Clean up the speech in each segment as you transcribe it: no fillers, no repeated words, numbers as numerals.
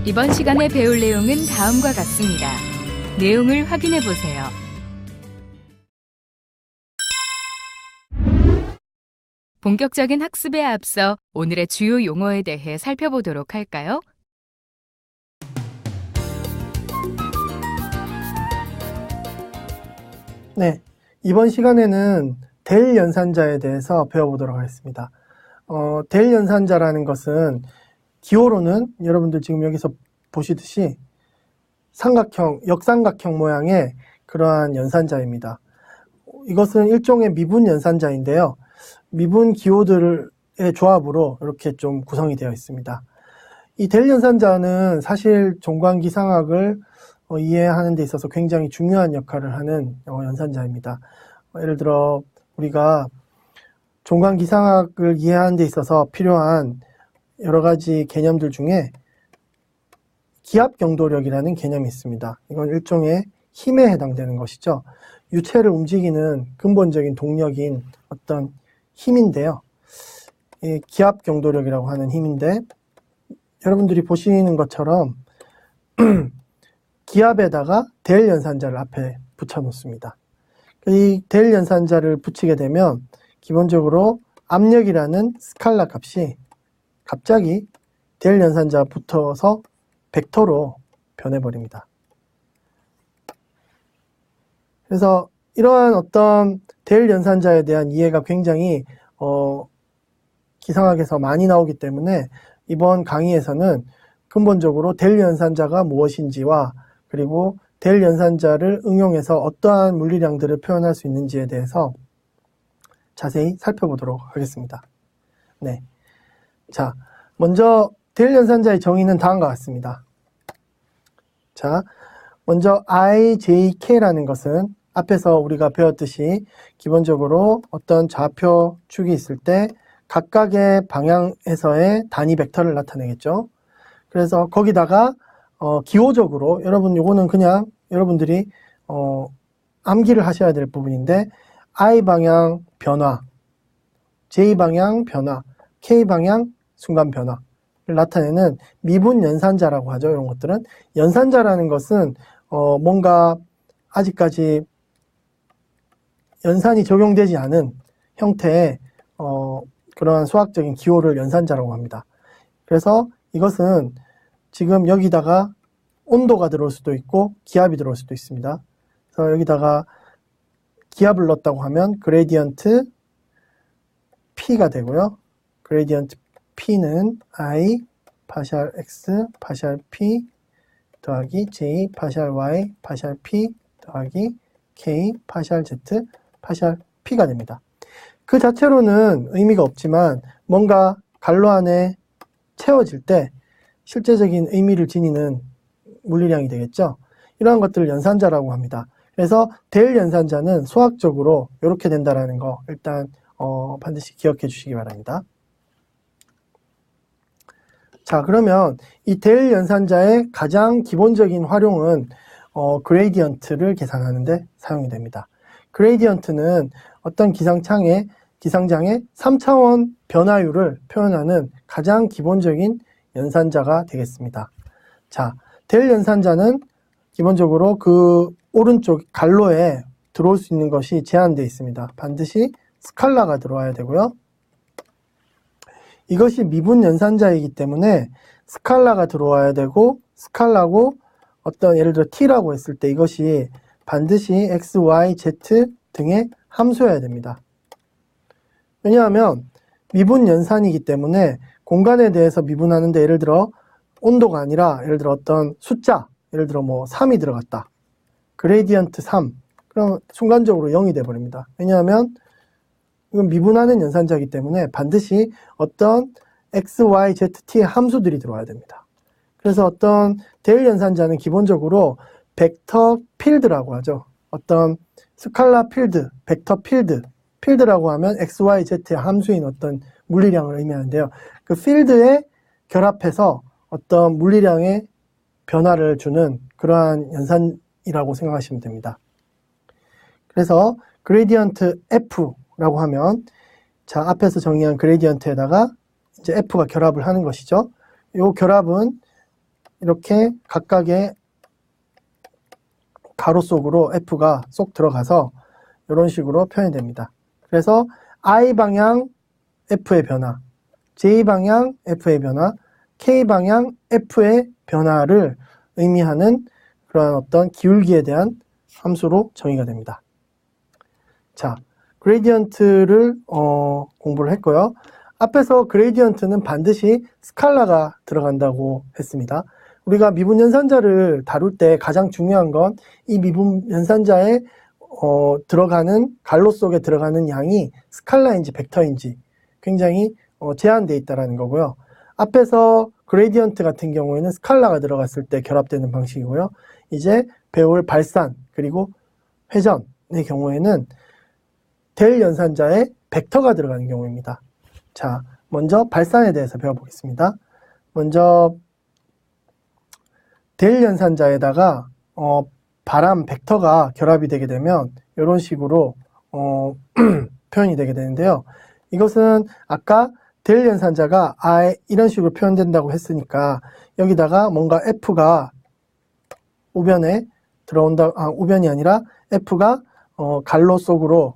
이번 시간에 배울 내용은 다음과 같습니다. 내용을 확인해 보세요. 본격적인 학습에 앞서 오늘의 주요 용어에 대해 살펴보도록 할까요? 네, 이번 시간에는 될 연산자에 대해서 배워보도록 하겠습니다. 될 연산자라는 것은 기호로는 여러분들 지금 여기서 보시듯이 삼각형, 역삼각형 모양의 그러한 연산자입니다. 이것은 일종의 미분 연산자인데요. 미분 기호들의 조합으로 이렇게 좀 구성이 되어 있습니다. 이 될 연산자는 사실 종관기상학을 이해하는 데 있어서 굉장히 중요한 역할을 하는 연산자입니다. 예를 들어 우리가 종관기상학을 이해하는 데 있어서 필요한 여러 가지 개념들 중에 기압경도력이라는 개념이 있습니다. 이건 일종의 힘에 해당되는 것이죠. 유체를 움직이는 근본적인 동력인 어떤 힘인데요. 이 기압경도력이라고 하는 힘인데 여러분들이 보시는 것처럼 기압에다가 될 연산자를 앞에 붙여 놓습니다. 이 될 연산자를 붙이게 되면 기본적으로 압력이라는 스칼라 값이 갑자기 될 연산자 붙어서 벡터로 변해버립니다. 그래서 이러한 어떤 될 연산자에 대한 이해가 굉장히 기상학에서 많이 나오기 때문에 이번 강의에서는 근본적으로 될 연산자가 무엇인지와 그리고 될 연산자를 응용해서 어떠한 물리량들을 표현할 수 있는지에 대해서 자세히 살펴보도록 하겠습니다. 네. 자, 먼저 될 연산자의 정의는 다음과 같습니다. 자, 먼저 IJK라는 것은 앞에서 우리가 배웠듯이 기본적으로 어떤 좌표 축이 있을 때 각각의 방향에서의 단위 벡터를 나타내겠죠. 그래서 거기다가 기호적으로 여러분 요거는 그냥 여러분들이 암기를 하셔야 될 부분인데 I 방향 변화, J 방향 변화, K 방향 순간 변화를 나타내는 미분 연산자라고 하죠. 이런 것들은 연산자라는 것은 뭔가 아직까지 연산이 적용되지 않은 형태의 그러한 수학적인 기호를 연산자라고 합니다. 그래서 이것은 지금 여기다가 온도가 들어올 수도 있고 기압이 들어올 수도 있습니다. 그래서 여기다가 기압을 넣었다고 하면 그레디언트 P가 되고요. 그레디언트 P는 I 파샬 X 파샬 P 더하기 J 파샬 Y 파샬 P 더하기 K 파샬 Z 파샬 P가 됩니다. 그 자체로는 의미가 없지만 뭔가 갈로 안에 채워질 때 실제적인 의미를 지니는 물리량이 되겠죠. 이러한 것들을 연산자라고 합니다. 그래서 될 연산자는 수학적으로 이렇게 된다는 거 일단 반드시 기억해 주시기 바랍니다. 자, 그러면 이 될 연산자의 가장 기본적인 활용은 그레디언트를 계산하는 데 사용이 됩니다. 그레디언트는 어떤 기상장의 3차원 변화율을 표현하는 가장 기본적인 연산자가 되겠습니다. 자, 될 연산자는 기본적으로 그 오른쪽 갈로에 들어올 수 있는 것이 제한되어 있습니다. 반드시 스칼라가 들어와야 되고요. 이것이 미분 연산자이기 때문에 스칼라가 들어와야 되고 스칼라고 어떤 예를 들어 t라고 했을 때 이것이 반드시 x, y, z 등의 함수여야 됩니다. 왜냐하면 미분 연산이기 때문에 공간에 대해서 미분하는데 예를 들어 온도가 아니라 예를 들어 어떤 숫자, 예를 들어 뭐 3이 들어갔다. 그레디언트 3. 그럼 순간적으로 0이 돼버립니다. 왜냐하면 이건 미분하는 연산자이기 때문에 반드시 어떤 x, y, z, t의 함수들이 들어와야 됩니다. 그래서 어떤 될 연산자는 기본적으로 벡터 필드라고 하죠. 어떤 스칼라 필드, 벡터 필드, 필드라고 하면 x, y, z의 함수인 어떤 물리량을 의미하는데요. 그 필드에 결합해서 어떤 물리량의 변화를 주는 그러한 연산이라고 생각하시면 됩니다. 그래서 그레디언트 F라고 하면 자, 앞에서 정의한 그레디언트에다가 이제 F가 결합을 하는 것이죠. 이 결합은 이렇게 각각의 가로 속으로 F가 쏙 들어가서 이런 식으로 표현이 됩니다. 그래서 I 방향 F의 변화, J방향 F의 변화, K방향 F의 변화를 의미하는 그러한 어떤 기울기에 대한 함수로 정의가 됩니다. 자, 그레디언트를 공부를 했고요. 앞에서 그레디언트는 반드시 스칼라가 들어간다고 했습니다. 우리가 미분 연산자를 다룰 때 가장 중요한 건 이 미분 연산자에 들어가는 갈로 속에 들어가는 양이 스칼라인지 벡터인지 굉장히 제한되어 있다는 거고요. 앞에서 그레디언트 같은 경우에는 스칼라가 들어갔을 때 결합되는 방식이고요. 이제 배울 발산 그리고 회전의 경우에는 델 연산자에 벡터가 들어가는 경우입니다. 자, 먼저 발산에 대해서 배워보겠습니다. 먼저 델 연산자에다가 바람 벡터가 결합이 되게 되면 이런 식으로 표현이 되게 되는데요. 이것은 아까 델 연산자가 이런 식으로 표현된다고 했으니까 여기다가 뭔가 F가 우변에 들어온다, 우변이 아니라 F가 갈로 속으로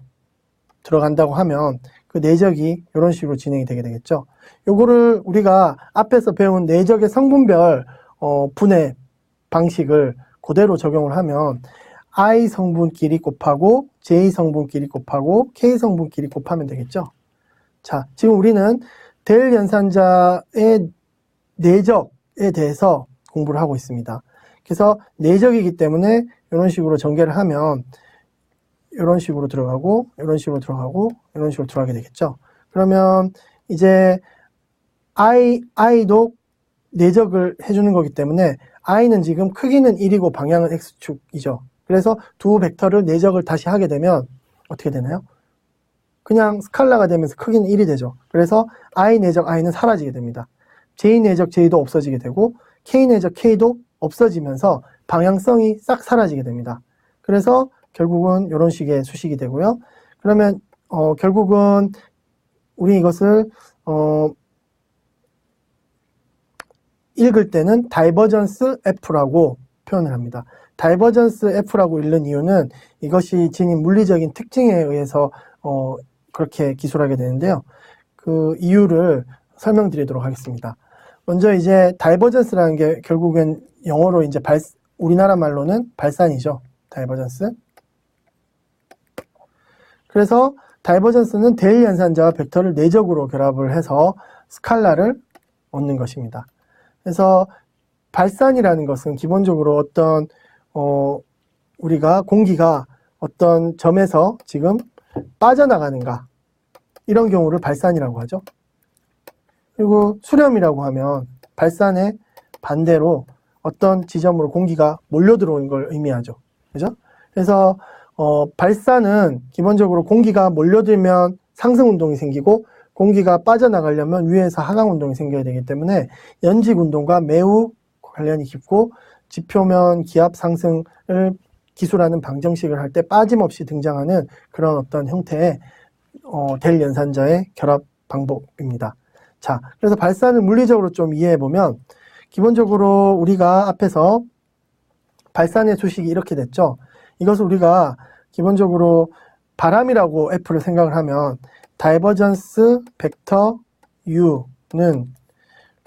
들어간다고 하면 그 내적이 이런 식으로 진행이 되게 되겠죠. 요거를 우리가 앞에서 배운 내적의 성분별 분해 방식을 그대로 적용을 하면 I 성분끼리 곱하고 J 성분끼리 곱하고 K 성분끼리 곱하면 되겠죠. 자, 지금 우리는 델 연산자의 내적에 대해서 공부를 하고 있습니다. 그래서 내적이기 때문에 이런 식으로 전개를 하면 이런 식으로 들어가고 이런 식으로 들어가고 이런 식으로 들어가게 되겠죠. 그러면 이제 I도 내적을 해주는 거기 때문에 I는 지금 크기는 1이고 방향은 X축이죠. 그래서 두 벡터를 내적을 다시 하게 되면 어떻게 되나요? 그냥 스칼라가 되면서 크기는 1이 되죠. 그래서 I 내적 I는 사라지게 됩니다. J 내적 J도 없어지게 되고 K 내적 K도 없어지면서 방향성이 싹 사라지게 됩니다. 그래서 결국은 이런 식의 수식이 되고요. 그러면 결국은 우리 이것을 읽을 때는 다이버전스 F라고 표현을 합니다. 다이버전스 F라고 읽는 이유는 이것이 지닌 물리적인 특징에 의해서 그렇게 기술하게 되는데요. 그 이유를 설명드리도록 하겠습니다. 먼저 이제 다이버전스라는 게 결국엔 영어로 이제 우리나라 말로는 발산이죠. 다이버전스. 그래서 다이버전스는 델 연산자와 벡터를 내적으로 결합을 해서 스칼라를 얻는 것입니다. 그래서 발산이라는 것은 기본적으로 어떤 우리가 공기가 어떤 점에서 지금 빠져나가는가 이런 경우를 발산이라고 하죠. 그리고 수렴이라고 하면 발산의 반대로 어떤 지점으로 공기가 몰려 들어오는 걸 의미하죠. 그죠? 그래서 발산은 기본적으로 공기가 몰려들면 상승 운동이 생기고 공기가 빠져나가려면 위에서 하강 운동이 생겨야 되기 때문에 연직 운동과 매우 관련이 깊고 지표면 기압 상승을 기술하는 방정식을 할 때 빠짐없이 등장하는 그런 어떤 형태의 델 연산자의 결합 방법입니다. 자, 그래서 발산을 물리적으로 좀 이해해 보면 기본적으로 우리가 앞에서 발산의 수식이 이렇게 됐죠. 이것을 우리가 기본적으로 바람이라고 F를 생각을 하면 다이버전스 벡터 U는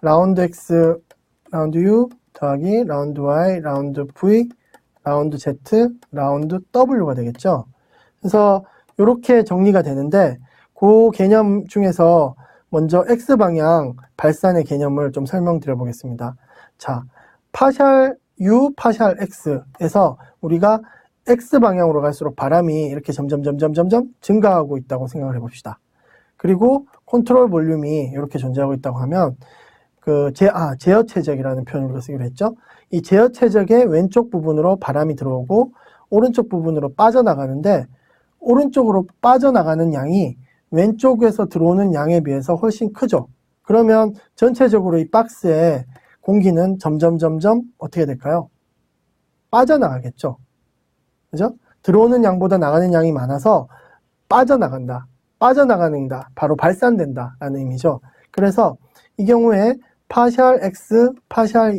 라운드 X, 라운드 U 더하기 라운드 Y, 라운드 V, 라운드 Z, 라운드 W가 되겠죠. 그래서 이렇게 정리가 되는데 그 개념 중에서 먼저 X방향 발산의 개념을 좀 설명드려 보겠습니다. 자, 파샬 U, 파샬 X에서 우리가 X방향으로 갈수록 바람이 이렇게 점점 증가하고 있다고 생각을 해봅시다. 그리고 컨트롤 볼륨이 이렇게 존재하고 있다고 하면 제어 최적이라는 표현을 쓰기로 했죠. 이 제어 최적의 왼쪽 부분으로 바람이 들어오고 오른쪽 부분으로 빠져나가는데 오른쪽으로 빠져나가는 양이 왼쪽에서 들어오는 양에 비해서 훨씬 크죠. 그러면 전체적으로 이 박스에 공기는 점점 어떻게 될까요? 빠져나가겠죠. 그죠? 들어오는 양보다 나가는 양이 많아서 빠져나간다. 빠져나가는다. 바로 발산된다. 라는 의미죠. 그래서 이 경우에 파샬 X, 파샬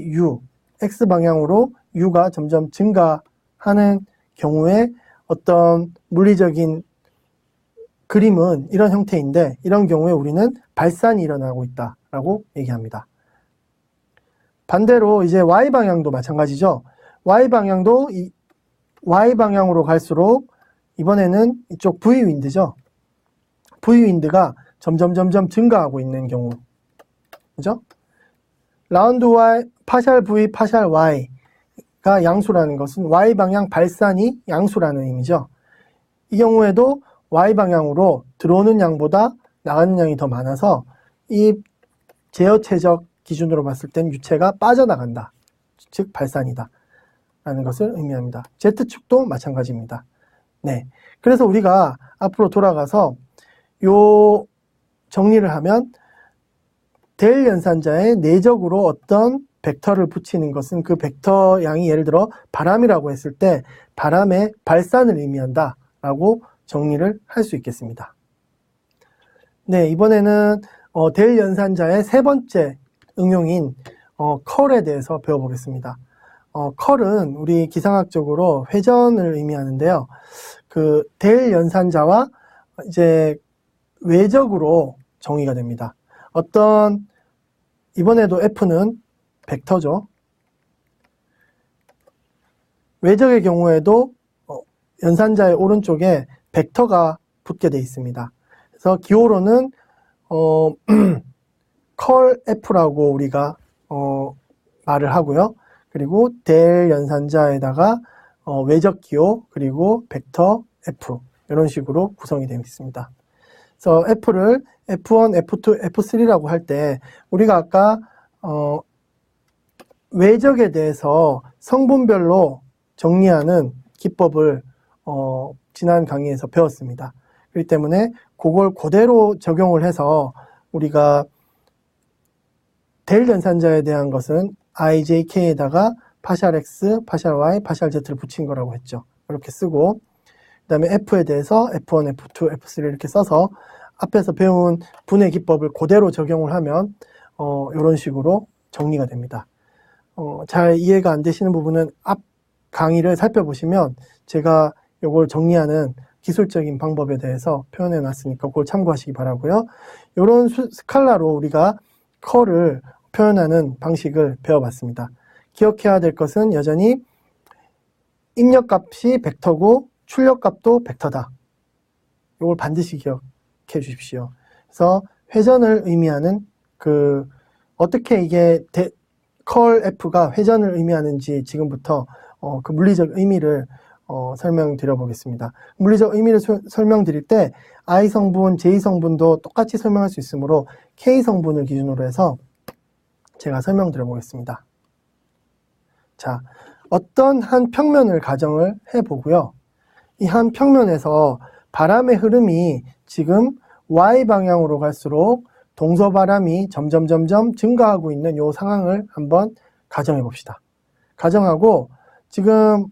X 방향으로 U가 점점 증가하는 경우에 어떤 물리적인 그림은 이런 형태인데, 이런 경우에 우리는 발산이 일어나고 있다라고 얘기합니다. 반대로 이제 Y 방향도 마찬가지죠. Y 방향으로 갈수록 이번에는 이쪽 V 윈드죠. V 윈드가 점점 증가하고 있는 경우, 그죠? 라운드 Y, 파샬 V, 파샬 Y가 양수라는 것은 Y 방향 발산이 양수라는 의미죠. 이 경우에도 Y 방향으로 들어오는 양보다 나가는 양이 더 많아서 이 제어체적 기준으로 봤을 땐 유체가 빠져나간다. 즉 발산이다 라는 것을 의미합니다. Z축도 마찬가지입니다. 네. 그래서 우리가 앞으로 돌아가서 요 정리를 하면 델 연산자에 내적으로 어떤 벡터를 붙이는 것은 그 벡터 양이 예를 들어 바람이라고 했을 때 바람의 발산을 의미한다 라고 정리를 할 수 있겠습니다. 네, 이번에는 델 연산자의 세 번째 응용인 컬에 대해서 배워보겠습니다. 컬은 우리 기상학적으로 회전을 의미하는데요. 그 델 연산자와 이제 외적으로 정의가 됩니다. 이번에도 F는 벡터죠. 외적의 경우에도 연산자의 오른쪽에 벡터가 붙게 되어 있습니다. 그래서 기호로는 컬 F라고 우리가 말을 하고요. 그리고 델 연산자에다가 외적 기호 그리고 벡터 F 이런 식으로 구성이 되어 있습니다. 그래서 F를 F1, F2, F3라고 할 때 우리가 아까 외적에 대해서 성분별로 정리하는 기법을 지난 강의에서 배웠습니다. 그렇기 때문에 그걸 그대로 적용을 해서 우리가 델 연산자에 대한 것은 IJK에다가 파샬 X, 파샬 Y, 파샬 Z를 붙인 거라고 했죠. 이렇게 쓰고 그 다음에 F에 대해서 F1, F2, F3 이렇게 써서 앞에서 배운 분해 기법을 그대로 적용을 하면 이런 식으로 정리가 됩니다. 잘 이해가 안 되시는 부분은 앞 강의를 살펴보시면 제가 이걸 정리하는 기술적인 방법에 대해서 표현해 놨으니까 그걸 참고하시기 바라고요. 이런 스칼라로 우리가 컬을 표현하는 방식을 배워봤습니다. 기억해야 될 것은 여전히 입력값이 벡터고 출력값도 벡터다. 이걸 반드시 기억해 주십시오. 그래서 회전을 의미하는 어떻게 이게 컬 F가 회전을 의미하는지 지금부터 그 물리적 의미를 설명드려 보겠습니다. 물리적 의미를 설명드릴 때 I 성분, J 성분도 똑같이 설명할 수 있으므로 K 성분을 기준으로 해서 제가 설명드려 보겠습니다. 자, 어떤 한 평면을 가정을 해보고요. 이 한 평면에서 바람의 흐름이 지금 Y 방향으로 갈수록 동서바람이 점점 증가하고 있는 이 상황을 한번 가정해 봅시다. 가정하고 지금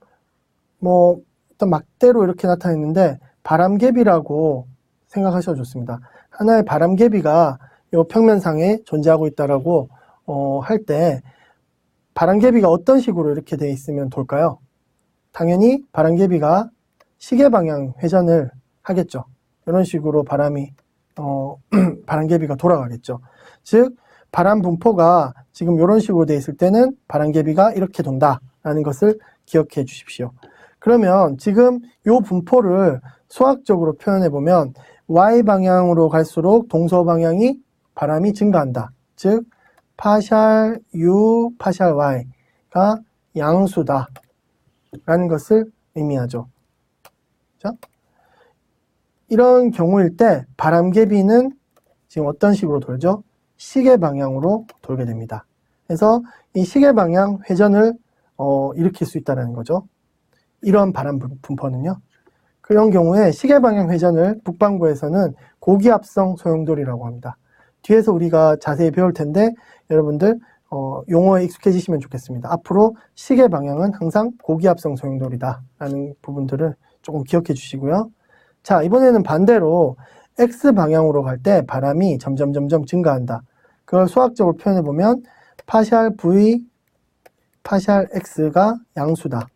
어떤 막대로 이렇게 나타냈는데 바람개비라고 생각하셔도 좋습니다. 하나의 바람개비가 이 평면상에 존재하고 있다라고 할 때 바람개비가 어떤 식으로 이렇게 되어 있으면 돌까요? 당연히 바람개비가 시계 방향 회전을 하겠죠. 이런 식으로 바람개비가 돌아가겠죠. 즉 바람 분포가 지금 이런 식으로 되어 있을 때는 바람개비가 이렇게 돈다라는 것을 기억해 주십시오. 그러면 지금 이 분포를 수학적으로 표현해 보면 Y 방향으로 갈수록 동서 방향이 바람이 증가한다. 즉 파샬 U, 파샬 Y가 양수다 라는 것을 의미하죠. 자, 이런 경우일 때 바람개비는 지금 어떤 식으로 돌죠? 시계 방향으로 돌게 됩니다. 그래서 이 시계 방향 회전을 일으킬 수 있다는 거죠. 이런 바람 분포는요. 그런 경우에 시계 방향 회전을 북반구에서는 고기압성 소용돌이라고 합니다. 뒤에서 우리가 자세히 배울 텐데 여러분들 용어에 익숙해지시면 좋겠습니다. 앞으로 시계 방향은 항상 고기압성 소용돌이다 라는 부분들을 조금 기억해 주시고요. 자, 이번에는 반대로 X 방향으로 갈 때 바람이 점점 증가한다. 그걸 수학적으로 표현해 보면 파샬 V, 파샬 x가 양수다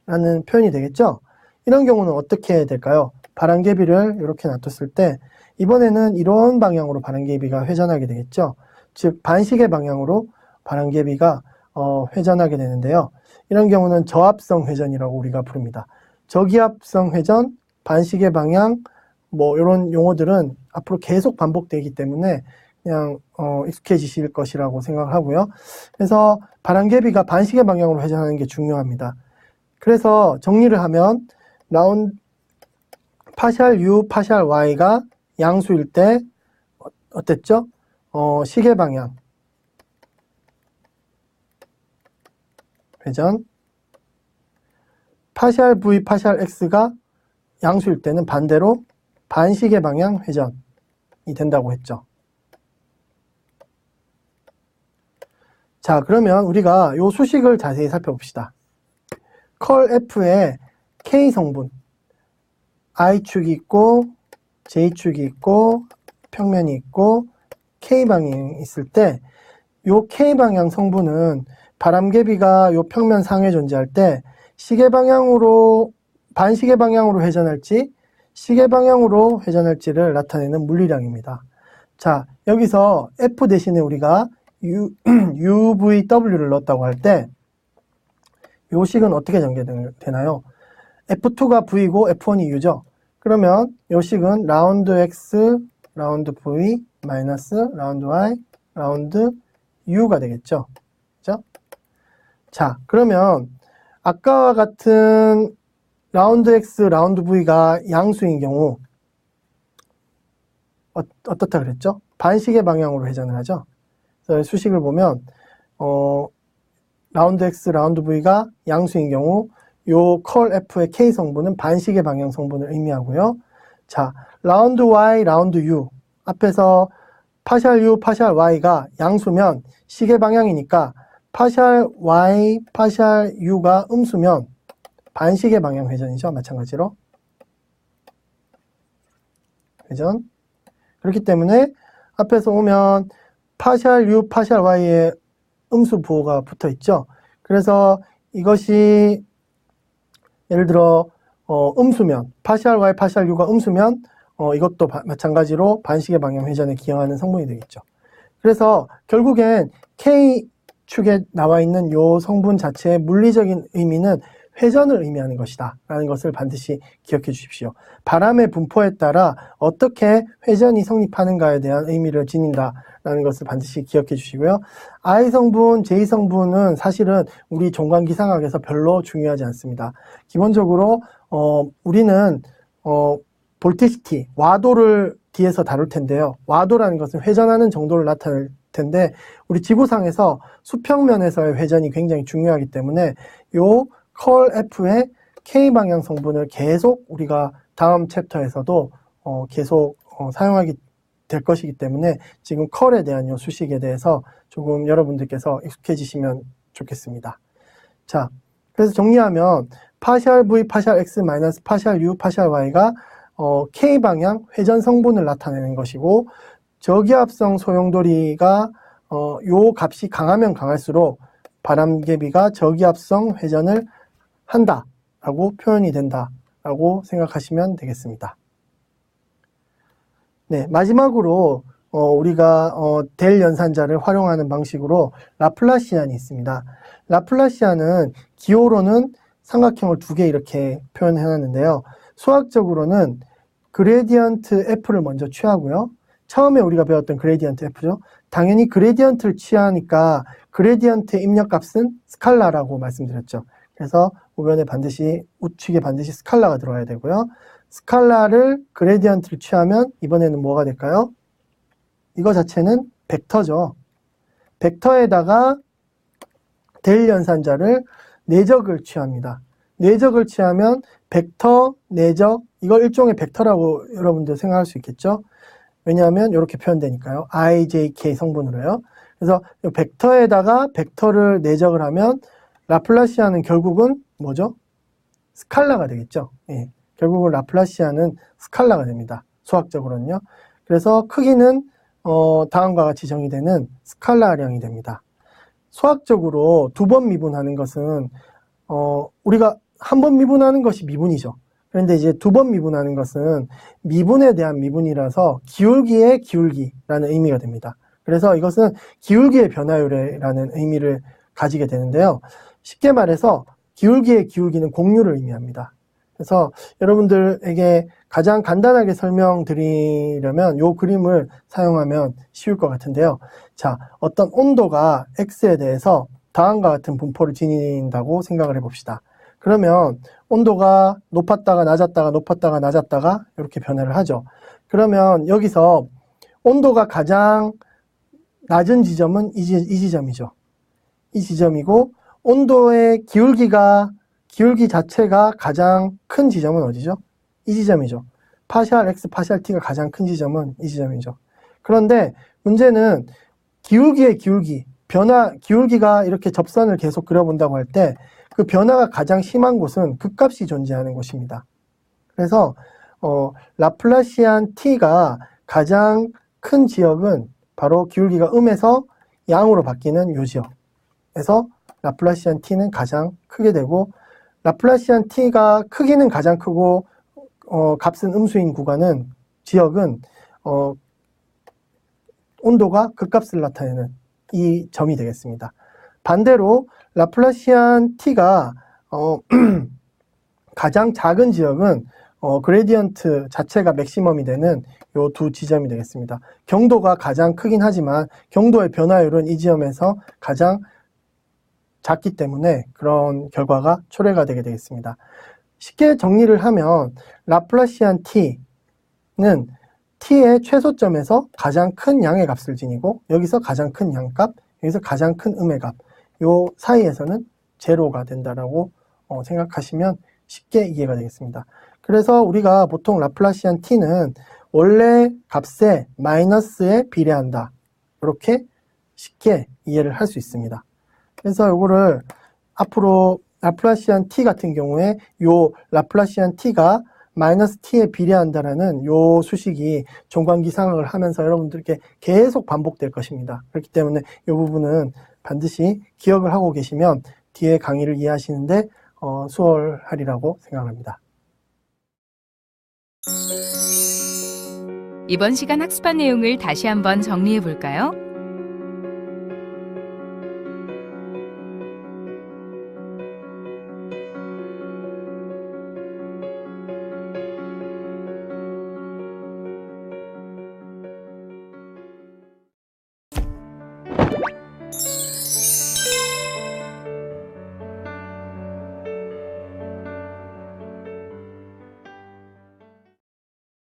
라는 표현이 되겠죠. 이런 경우는 어떻게 될까요? 바람개비를 이렇게 놔뒀을 때 이번에는 이런 방향으로 바람개비가 회전하게 되겠죠. 즉 반시계 방향으로 바람개비가 회전하게 되는데요. 이런 경우는 저합성 회전이라고 우리가 부릅니다. 저기압성 회전, 반시계 방향, 뭐 이런 용어들은 앞으로 계속 반복되기 때문에 그냥 익숙해지실 것이라고 생각하고요. 그래서 바람개비가 반시계 방향으로 회전하는 게 중요합니다. 그래서 정리를 하면 파샬 u, 파샬 y가 양수일 때 어땠죠? 시계 방향 회전, 파샬 v, 파샬 x가 양수일 때는 반대로 반시계 방향 회전이 된다고 했죠. 자, 그러면 우리가 이 수식을 자세히 살펴봅시다. 컬 F의 K 성분, I축이 있고 J축이 있고 평면이 있고 K방향이 있을 때 이 K방향 성분은 바람개비가 이 평면 상에 존재할 때 시계 방향으로 반시계 방향으로 회전할지 시계 방향으로 회전할지를 나타내는 물리량입니다. 자, 여기서 F 대신에 우리가 UVW를 넣었다고 할 때 이 식은 어떻게 전개되나요? F2가 V고 F1이 U죠. 그러면 이 식은 라운드 X, 라운드 V, 마이너스 라운드 Y, 라운드 U가 되겠죠. 그죠? 자, 그러면 아까와 같은 라운드 X, 라운드 V가 양수인 경우 어떻다 그랬죠? 반시계 방향으로 회전을 하죠. 그래서 수식을 보면 라운드 X, 라운드 V가 양수인 경우 요 컬 F의 K 성분은 반시계 방향 성분을 의미하고요. 자, 라운드 Y, 라운드 U 앞에서 파샬 U, 파샬 Y가 양수면 시계 방향이니까 파샬 Y, 파샬 U가 음수면 반시계 방향 회전이죠. 마찬가지로 회전. 그렇기 때문에 앞에서 오면 파샬 U, 파샬 Y에 음수 부호가 붙어 있죠. 그래서 이것이 예를 들어 음수면 파샬 Y, 파샬 U가 음수면 이것도 마찬가지로 반시계 방향 회전에 기여하는 성분이 되겠죠. 그래서 결국엔 K축에 나와 있는 이 성분 자체의 물리적인 의미는 회전을 의미하는 것이다 라는 것을 반드시 기억해 주십시오. 바람의 분포에 따라 어떻게 회전이 성립하는가에 대한 의미를 지닌다 라는 것을 반드시 기억해 주시고요. I성분, J성분은 사실은 우리 종관기상학에서 별로 중요하지 않습니다. 기본적으로 우리는 볼티시티, 와도를 뒤에서 다룰 텐데요. 와도라는 것은 회전하는 정도를 나타낼 텐데 우리 지구상에서 수평면에서의 회전이 굉장히 중요하기 때문에 요 컬 F의 K방향 성분을 계속 우리가 다음 챕터에서도 계속 사용하게 될 것이기 때문에 지금 컬에 대한 요 수식에 대해서 조금 여러분들께서 익숙해지시면 좋겠습니다. 자, 그래서 정리하면 파샬 V, 파샬 X, 마이너스 파샬 U, 파샬 Y가 K방향 회전 성분을 나타내는 것이고 저기압성 소용돌이가 요 값이 강하면 강할수록 바람개비가 저기압성 회전을 한다라고 표현이 된다라고 생각하시면 되겠습니다. 네, 마지막으로 우리가 델 연산자를 활용하는 방식으로 라플라시안이 있습니다. 라플라시안은 기호로는 삼각형을 두 개 이렇게 표현해 놨는데요. 수학적으로는 그레디언트 F를 먼저 취하고요. 처음에 우리가 배웠던 그레디언트 F죠. 당연히 그레디언트를 취하니까 그레디언트의 입력값은 스칼라라고 말씀드렸죠. 그래서 우변에 반드시 우측에 반드시 스칼라가 들어와야 되고요. 스칼라를 그레디언트를 취하면 이번에는 뭐가 될까요? 이거 자체는 벡터죠. 벡터에다가 델 연산자를 내적을 취합니다. 내적을 취하면 벡터, 내적, 이걸 일종의 벡터라고 여러분들 생각할 수 있겠죠. 왜냐하면 이렇게 표현되니까요. I, J, K 성분으로요. 그래서 이 벡터에다가 벡터를 내적을 하면 라플라시안은 결국은 뭐죠? 스칼라가 되겠죠. 예. 결국은 라플라시안은 스칼라가 됩니다. 수학적으로는요. 그래서 크기는 다음과 같이 정의되는 스칼라량이 됩니다. 수학적으로 두 번 미분하는 것은 우리가 한 번 미분하는 것이 미분이죠. 그런데 이제 두 번 미분하는 것은 미분에 대한 미분이라서 기울기의 기울기라는 의미가 됩니다. 그래서 이것은 기울기의 변화율이라는 의미를 가지게 되는데요. 쉽게 말해서 기울기의 기울기는 공률을 의미합니다. 그래서 여러분들에게 가장 간단하게 설명드리려면 이 그림을 사용하면 쉬울 것 같은데요. 자, 어떤 온도가 X에 대해서 다음과 같은 분포를 지닌다고 생각을 해봅시다. 그러면 온도가 높았다가 낮았다가 높았다가 낮았다가 이렇게 변화를 하죠. 그러면 여기서 온도가 가장 낮은 지점은 이 지점이죠. 이 지점이고 온도의 기울기 자체가 가장 큰 지점은 어디죠? 이 지점이죠. 파샬 X, 파샬 T가 가장 큰 지점은 이 지점이죠. 그런데 문제는 기울기의 기울기가 이렇게 접선을 계속 그려본다고 할 때 그 변화가 가장 심한 곳은 극값이 존재하는 곳입니다. 그래서 라플라시안 T가 가장 큰 지역은 바로 기울기가 음에서 양으로 바뀌는 요 지역에서 라플라시안 T는 가장 크게 되고 라플라시안 T가 크기는 가장 크고 값은 음수인 지역은 온도가 극값을 나타내는 이 점이 되겠습니다. 반대로 라플라시안 T가 가장 작은 지역은 그레디언트 자체가 맥시멈이 되는 요 두 지점이 되겠습니다. 경도가 가장 크긴 하지만 경도의 변화율은 이 지점에서 가장 작기 때문에 그런 결과가 초래가 되게 되겠습니다. 쉽게 정리를 하면 라플라시안 T는 T의 최소점에서 가장 큰 양의 값을 지니고 여기서 가장 큰 양값, 여기서 가장 큰 음의 값, 요 사이에서는 제로가 된다라고 생각하시면 쉽게 이해가 되겠습니다. 그래서 우리가 보통 라플라시안 T는 원래 값의 마이너스에 비례한다. 이렇게 쉽게 이해를 할 수 있습니다. 그래서 이거를 앞으로 라플라시안 T 같은 경우에 요 라플라시안 T가 마이너스 T에 비례한다라는 요 수식이 정관기상학을 하면서 여러분들께 계속 반복될 것입니다. 그렇기 때문에 이 부분은 반드시 기억을 하고 계시면 뒤에 강의를 이해하시는데 수월하리라고 생각합니다. 이번 시간 학습한 내용을 다시 한번 정리해 볼까요?